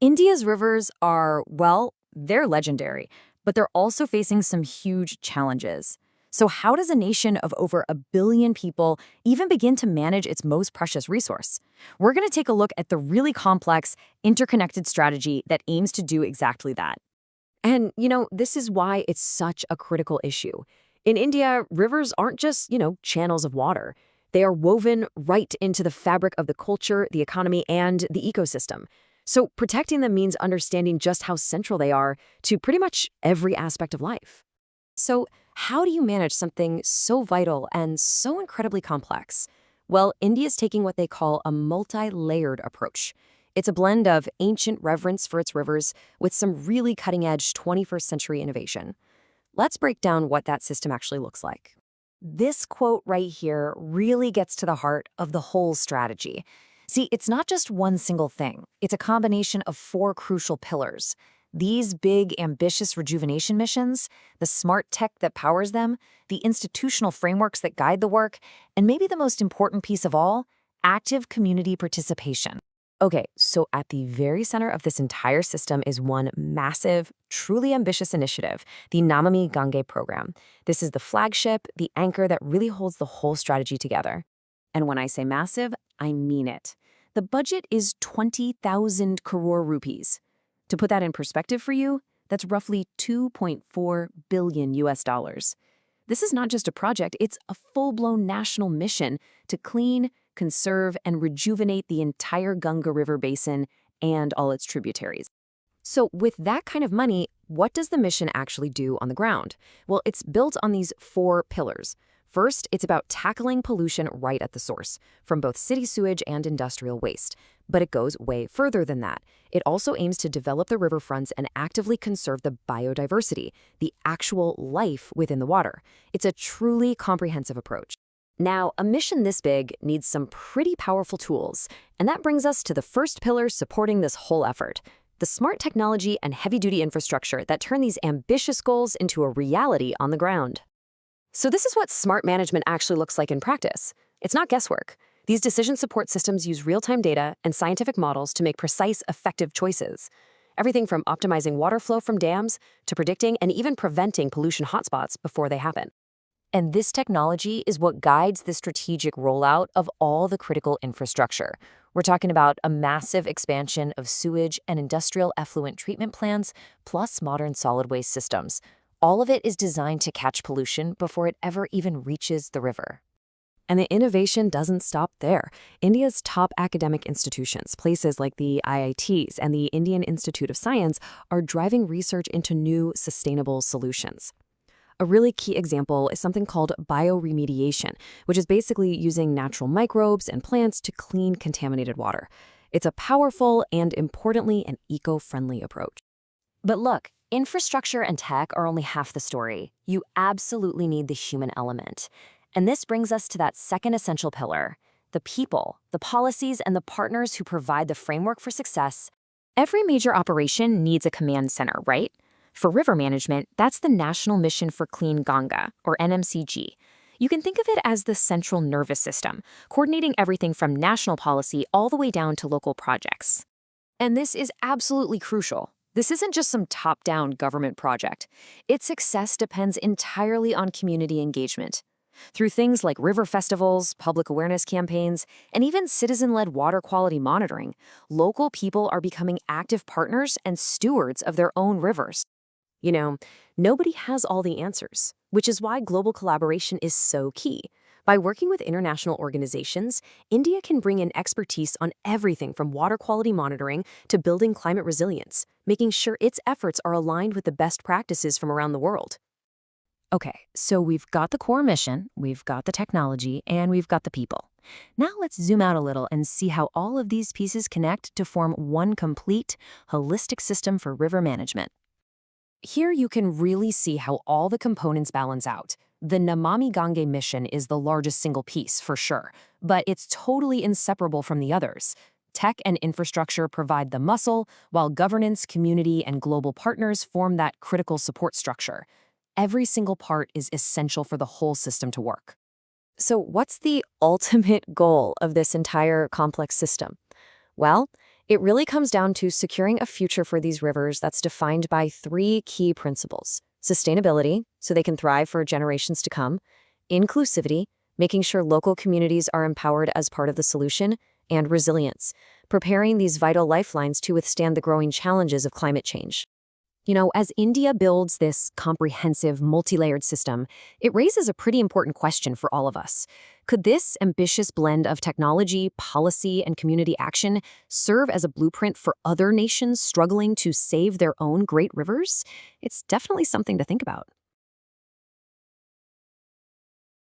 India's rivers are, well, they're legendary, but they're also facing some huge challenges. So how does a nation of over 1 billion people even begin to manage its most precious resource? We're going to take a look at the really complex, interconnected strategy that aims to do exactly that. And, this is why it's such a critical issue. In India, rivers aren't just, channels of water. They are woven right into the fabric of the culture, the economy, and the ecosystem. So protecting them means understanding just how central they are to pretty much every aspect of life. So, how do you manage something so vital and so incredibly complex? Well, India's taking what they call a multi-layered approach. It's a blend of ancient reverence for its rivers with some really cutting-edge 21st century innovation. Let's break down what that system actually looks like. This quote right here really gets to the heart of the whole strategy. See, it's not just one single thing. It's a combination of 4 crucial pillars. These big, ambitious rejuvenation missions, the smart tech that powers them, the institutional frameworks that guide the work, and maybe the most important piece of all, active community participation. Okay, so at the very center of this entire system is one massive, truly ambitious initiative, the Namami Gange Programme. This is the flagship, the anchor that really holds the whole strategy together. And when I say massive, I mean it. The budget is 20,000 crore rupees. To put that in perspective for you, that's roughly 2.4 billion US dollars. This is not just a project, it's a full-blown national mission to clean, conserve, and rejuvenate the entire Ganga River basin and all its tributaries. So with that kind of money, what does the mission actually do on the ground? Well, it's built on these 4 pillars. First, it's about tackling pollution right at the source, from both city sewage and industrial waste. But it goes way further than that. It also aims to develop the riverfronts and actively conserve the biodiversity, the actual life within the water. It's a truly comprehensive approach. Now, a mission this big needs some pretty powerful tools, and that brings us to the first pillar supporting this whole effort: the smart technology and heavy-duty infrastructure that turn these ambitious goals into a reality on the ground. So this is what smart management actually looks like in practice. It's not guesswork. These decision support systems use real-time data and scientific models to make precise, effective choices. Everything from optimizing water flow from dams to predicting and even preventing pollution hotspots before they happen. And this technology is what guides the strategic rollout of all the critical infrastructure. We're talking about a massive expansion of sewage and industrial effluent treatment plants, plus modern solid waste systems. All of it is designed to catch pollution before it ever even reaches the river. And the innovation doesn't stop there. India's top academic institutions, places like the IITs and the Indian Institute of Science, are driving research into new, sustainable solutions. A really key example is something called bioremediation, which is basically using natural microbes and plants to clean contaminated water. It's a powerful and, importantly, an eco-friendly approach. But look, infrastructure and tech are only half the story. You absolutely need the human element. And this brings us to that second essential pillar: the people, the policies, and the partners who provide the framework for success. Every major operation needs a command center, right? For river management, that's the National Mission for Clean Ganga, or NMCG. You can think of it as the central nervous system, coordinating everything from national policy all the way down to local projects. And this is absolutely crucial. This isn't just some top-down government project. Its success depends entirely on community engagement. Through things like river festivals, public awareness campaigns, and even citizen-led water quality monitoring, local people are becoming active partners and stewards of their own rivers. Nobody has all the answers, which is why global collaboration is so key. By working with international organizations, India can bring in expertise on everything from water quality monitoring to building climate resilience, making sure its efforts are aligned with the best practices from around the world. Okay, so we've got the core mission, we've got the technology, and we've got the people. Now let's zoom out a little and see how all of these pieces connect to form one complete, holistic system for river management. Here you can really see how all the components balance out. The Namami Gange mission is the largest single piece, for sure, but it's totally inseparable from the others. Tech and infrastructure provide the muscle, while governance, community, and global partners form that critical support structure. Every single part is essential for the whole system to work. So what's the ultimate goal of this entire complex system? Well, It really comes down to securing a future for these rivers that's defined by three key principles: sustainability, so they can thrive for generations to come; inclusivity, making sure local communities are empowered as part of the solution; and resilience, preparing these vital lifelines to withstand the growing challenges of climate change. As India builds this comprehensive, multi-layered system, it raises a pretty important question for all of us. Could this ambitious blend of technology, policy, and community action serve as a blueprint for other nations struggling to save their own great rivers? It's definitely something to think about.